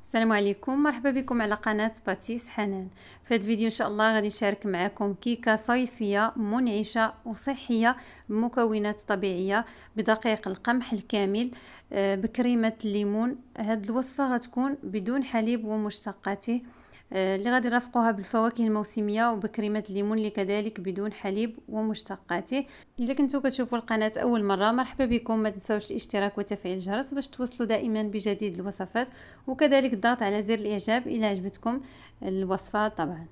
السلام عليكم، مرحبا بكم على قناة باتيس حنان. في هذا الفيديو ان شاء الله غادي نشارك معكم كيكة صيفية منعشة وصحية بمكونات طبيعية بدقيق القمح الكامل بكريمة الليمون. هذه الوصفة غتكون بدون حليب ومشتقاته، اللي غادي نرافقوها بالفواكه الموسميه وبكريمه الليمون اللي كذلك بدون حليب ومشتقاته. اذا كنتوا كتشوفوا القناه اول مره، مرحبا بكم. ما تنساوش الاشتراك وتفعيل الجرس باش توصلوا دائما بجديد الوصفات، وكذلك الضغط على زر الاعجاب الى عجبتكم الوصفه طبعا.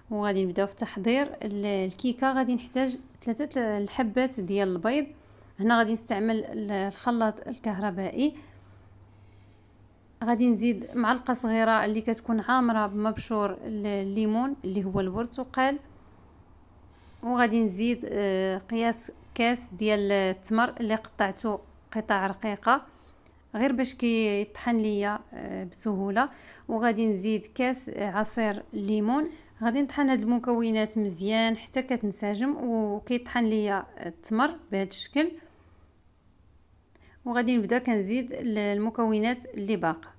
وغادي نبداو في تحضير الكيكه. غادي نحتاج 3 الحبات ديال البيض. هنا غادي نستعمل الخلاط الكهربائي. غادي نزيد معلقه صغيره اللي كتكون عامره بمبشور الليمون اللي هو البرتقال، وغادي نزيد قياس كاس ديال التمر اللي قطعته قطع رقيقه غير باش كيطحن ليا بسهوله. وغادي نزيد كاس عصير الليمون. غادي نطحن هاد المكونات مزيان حتى كتنسجم وكيطحن ليا التمر بهذا الشكل. وغادي نبدا كنزيد المكونات اللي باقه.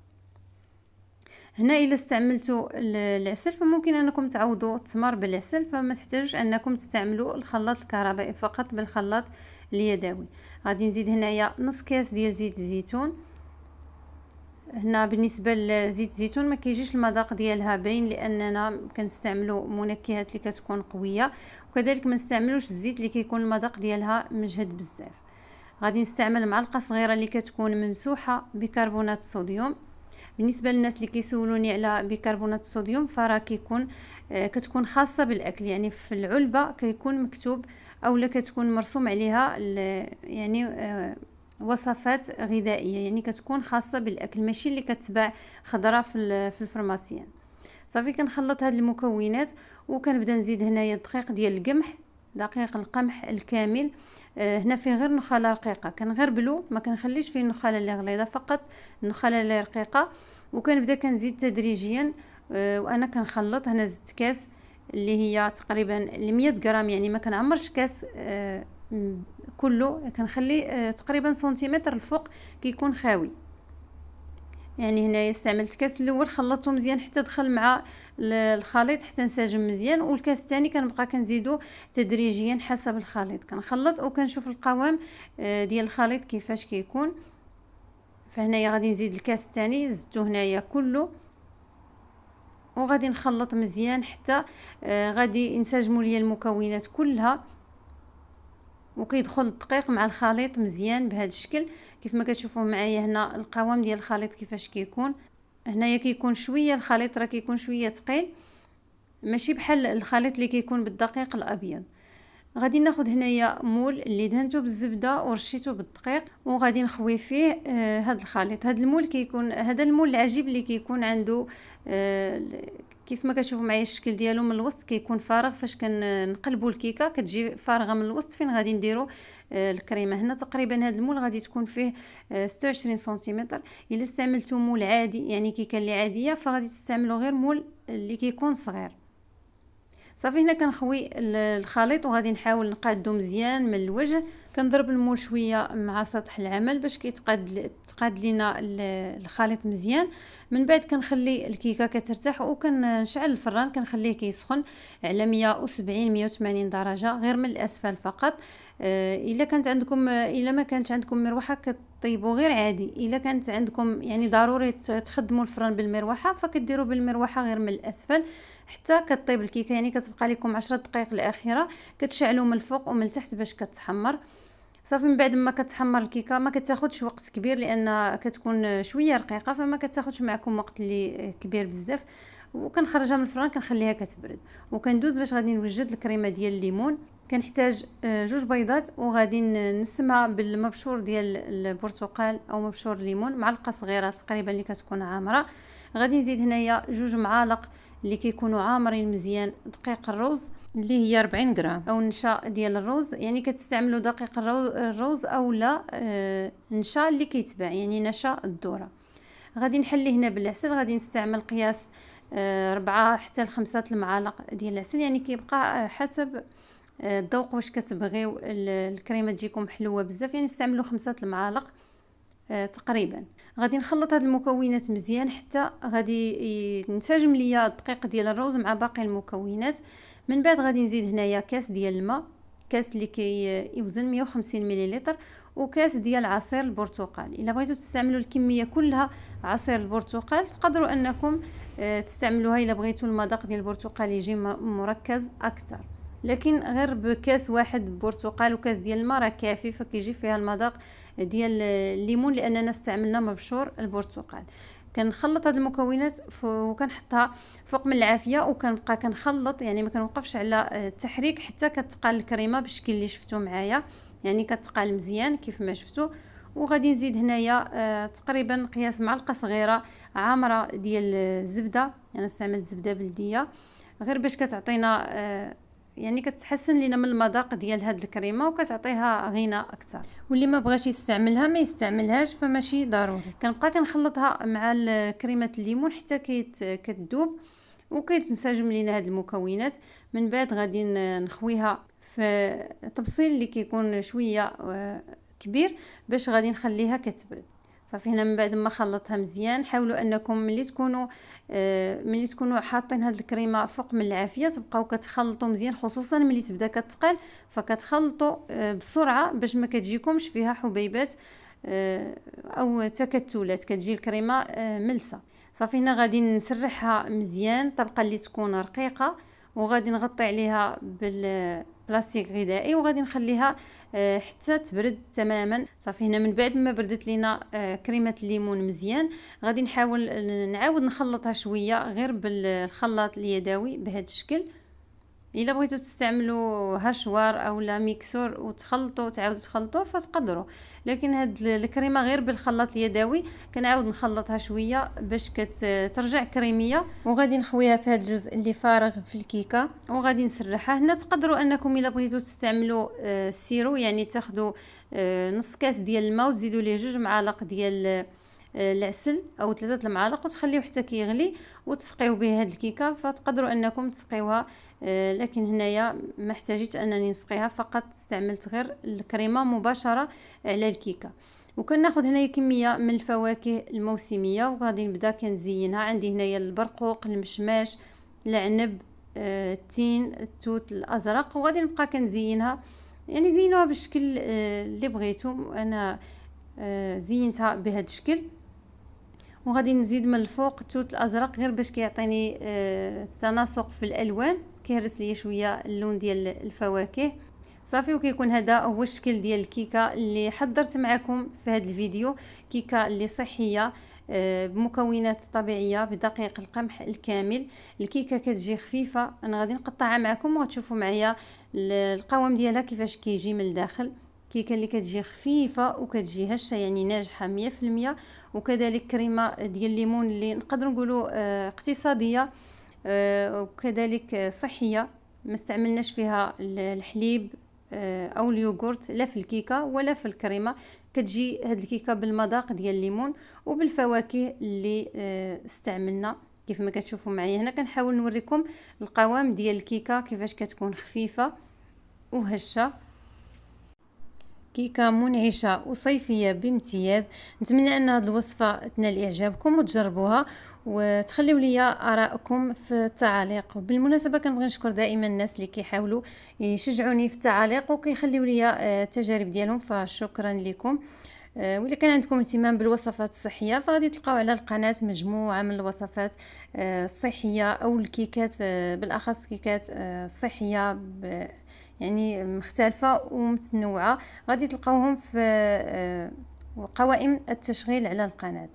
هنا الا استعملتوا العسل فممكن انكم تعوضوا التمر بالعسل، فما تحتاجوش انكم تستعملوا الخلاط الكهربائي، فقط بالخلاط اليدوي. غادي نزيد هنايا نص كاس ديال زيت الزيتون. هنا بالنسبه لزيت الزيتون ما كيجيش المذاق ديالها باين، لاننا كنستعملوا منكهات اللي كتكون قويه، وكذلك ما نستعملوش الزيت اللي كيكون المذاق ديالها مجهد بزاف. غادي نستعمل معلقه صغيره اللي كتكون ممسوحه بكربونات الصوديوم. بالنسبه للناس اللي كيسولوني على بيكربونات الصوديوم، فراه كيكون كتكون خاصه بالاكل، يعني في العلبه كيكون مكتوب او لا كتكون مرسوم عليها يعني وصفات غذائيه، يعني كتكون خاصه بالاكل، ماشي اللي كتباع خضره في الفرماسيان. صافي كنخلط هاد المكونات وكنبدا نزيد هنايا الدقيق ديال القمح، دقيق القمح الكامل. هنا فيه غير نخاله رقيقه، كنغربلو، ما كنخليش فيه النخاله اللي غليظه، فقط النخاله اللي رقيقه. وكنبدا كنزيد تدريجيا. وانا كنخلط. هنا زدت كاس اللي هي تقريبا 100 غرام، يعني ما كنعمرش كاس كله، كنخلي تقريبا سنتيمتر الفوق كيكون خاوي. يعني هنا استعملت الكاس الاول خلطته مزيان حتى دخل مع الخليط حتى انسجم مزيان، والكاس الثاني كنبقى كنزيدو تدريجيا حسب الخليط، كنخلط وكنشوف القوام ديال الخليط كيفاش كيكون. فهنايا غادي نزيد الكاس الثاني، زدته هنايا كله وغادي نخلط مزيان حتى غادي ينسجموا لي المكونات كلها، وكيدخل الدقيق مع الخليط مزيان بهذا الشكل. كيف ما كتشوفوا معايا هنا القوام ديال الخليط كيفاش كيكون. هنايا كيكون شويه الخليط راه كيكون شويه ثقيل، ماشي بحال الخليط اللي كيكون بالدقيق الابيض. غادي ناخذ هنايا مول اللي دهنته بالزبده ورشيته بالدقيق، وغادي نخوي فيه هذا الخليط. هذا المول كيكون هذا المول العجيب اللي كيكون عنده كيف ما كتشوفوا معايا الشكل ديالو من الوسط كيكون فارغ. فاش كنقلبوا الكيكه كتجي فارغه من الوسط، فين غادي نديروا الكريمه. هنا تقريبا هذا المول غادي تكون فيه 26 سنتيمتر. الا استعملتوا مول عادي، يعني كيكه اللي عاديه، فغادي تستعملوا غير مول اللي كيكون صغير. صافي هنا كنخوي الخليط وغادي نحاول نقادو مزيان من الوجه. كنضرب المول شويه مع سطح العمل باش تقاد لينا الخليط مزيان. من بعد كنخلي الكيكه كترتاح وكنشعل الفران، كنخليه كيسخن على 170 180 درجه، غير من الاسفل فقط. الا كانت عندكم الا ما كانت عندكم مروحه كطيبوا غير عادي. الا كانت عندكم يعني ضروري تخدموا الفران بالمروحه فكديروا بالمروحه غير من الاسفل حتى كطيب الكيكه، يعني كتبقى لكم 10 دقائق الاخيره كتشعلوا من الفوق ومن التحت باش كتحمر. صافي من بعد ما كتحمر الكيكه ما كتاخذش وقت كبير، لان كتكون شويه رقيقه، فما كتاخذش معكم وقت اللي كبير بزاف. وكنخرجها من الفران كنخليها كتبرد، وكندوز باش غادي نوجد الكريمه ديال الليمون. كنحتاج 2 بيضات، وغادي نسمها بالمبشور ديال البرتقال او مبشور الليمون، معلقه صغيره تقريبا اللي كتكون عامره. غادي نزيد هنايا 2 معالق اللي كيكونوا عامرين مزيان دقيق الروز اللي هي 40 غرام، او نشا ديال الروز، يعني كتستعملوا دقيق الروز او لا نشا اللي كيتباع، يعني نشا الذره. غادي نحلي هنا بالعسل. غادي نستعمل قياس 4 حتى ل5 المعالق ديال العسل، يعني كيبقى حسب الذوق واش كتبغيو الكريمه تجيكم حلوه بزاف، يعني استعملوا 5 المعالق تقريبا. غادي نخلط هاد المكونات مزيان حتى غادي ينسجم ليا الدقيق ديال الروز مع باقي المكونات. من بعد غادي نزيد هنايا كاس ديال الماء، كاس اللي يوزن 150 مليلتر، وكاس ديال عصير البرتقال. الا بغيتوا تستعملوا الكميه كلها عصير البرتقال تقدروا انكم تستعملوها الا بغيتوا المذاق ديال البرتقال يجي مركز اكثر، لكن غير بكاس واحد برتقال وكاس ديال الماء راه كافي، فكيجي فيها المذاق ديال الليمون لاننا استعملنا مبشور البرتقال. كنخلط هاد المكونات وكنحطها فوق من العافيه، وكنبقى كنخلط، يعني ما كنوقفش على التحريك حتى كتقال الكريمه بالشكل اللي شفتوا معايا، يعني كتقال مزيان كيف ما شفتوا. وغادي نزيد هنايا تقريبا قياس معلقه صغيره عامره ديال الزبده، انا استعملت زبده بلديه غير باش كتعطينا يعني كتحسن لينا من المذاق ديال هاد الكريمه وكتعطيها غنى اكثر. واللي ما بغاش يستعملها ما يستعملهاش، فماشي ضروري. كنبقى كنخلطها مع كريمه الليمون حتى كتذوب وكيتنسجم لينا هاد المكونات. من بعد غادي نخويها في طبسيل اللي كيكون شويه كبير باش غادي نخليها كتبرد. صافي هنا من بعد ما خلطتها مزيان، حاولوا انكم ملي تكونوا حاطين هاد الكريمه فوق من العافيه تبقاو كتخلطوا مزيان، خصوصا ملي تبدا كتقل فكتخلطوا بسرعه باش ما كتجيكمش فيها حبيبات او تكتلات، كتجي الكريمه ملسه. صافي هنا غادي نسرحها مزيان الطبقه اللي تكون رقيقه، وغادي نغطي عليها بلاستيك غذائي وغادي نخليها حتى تبرد تماما. صافي هنا من بعد ما بردت لينا كريمه الليمون مزيان غادي نحاول نعاود نخلطها شويه غير بالخلاط اليدوي بهذا الشكل. الا بغيتوا تستعملوا هشوار او لا ميكسور وتخلطوا تعاودوا تخلطوا فتقدروا، لكن هاد الكريمه غير بالخلاط اليدوي كنعاود نخلطها شويه باش كترجع كريميه. وغادي نخويها في هذا الجزء اللي فارغ في الكيكه وغادي نسرحها هنا. تقدروا انكم الا بغيتوا تستعملوا السيرو، يعني تاخذوا نص كاس ديال الماء وتزيدوا ليه 2 معالق ديال العسل او 3 المعالق وتخليوه حتى كيغلي وتسقيو به هاد الكيكه، فتقدروا انكم تسقيوها. لكن هنايا ما احتاجيت انني نسقيها، فقط استعملت غير الكريمه مباشره على الكيكه. وكناخذ هنايا كميه من الفواكه الموسميه وغادي نبدا كنزينها. عندي هنايا البرقوق، المشماش، العنب، التين، التوت الازرق، وغادي نبقى كنزينها، يعني زينوها بالشكل اللي بغيتو. انا زينتها بهذا الشكل. وغادي نزيد من الفوق التوت الازرق غير باش كيعطيني تناسق في الالوان، كيهرس لي شويه اللون ديال الفواكه. صافي وكيكون هذا هو الشكل ديال الكيكه اللي حضرت معكم في هذا الفيديو. كيكه اللي صحيه بمكونات طبيعيه بدقيق القمح الكامل. الكيكه كتجي خفيفه، انا غادي نقطعها معكم وغتشوفوا معايا القوام ديالها كيفاش كيجي من الداخل. كيكه اللي كتجي خفيفه وكتجي هشه، يعني ناجحه 100%. وكذلك كريمه ديال الليمون اللي نقدر نقولوا اقتصاديه وكذلك صحيه، ما استعملناش فيها الحليب او اليوغورت لا في الكيكه ولا في الكريمه. كتجي هاد الكيكه بالمذاق ديال الليمون وبالفواكه اللي استعملنا. كيف ما كتشوفوا معايا هنا كنحاول نوريكم القوام ديال الكيكه كيفاش كتكون خفيفه وهشه. كيكه منعشه وصيفيه بامتياز. نتمنى ان هذه الوصفه تنال اعجابكم وتجربوها وتخليوا لي ارائكم في التعاليق. بالمناسبه كنبغي نشكر دائما الناس اللي كيحاولوا يشجعوني في التعاليق وكيخليوا لي التجارب ديالهم، فشكرا لكم. وإلا كان عندكم اهتمام بالوصفات الصحيه فغادي تلقاو على القناه مجموعه من الوصفات الصحيه او الكيكات، بالاخص كيكات صحيه يعني مختلفه ومتنوعه، غادي تلقاوهم في قوائم التشغيل على القناه.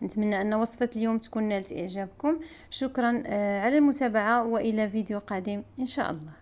نتمنى ان وصفه اليوم تكون نالت اعجابكم. شكرا على المتابعه والى فيديو قادم ان شاء الله.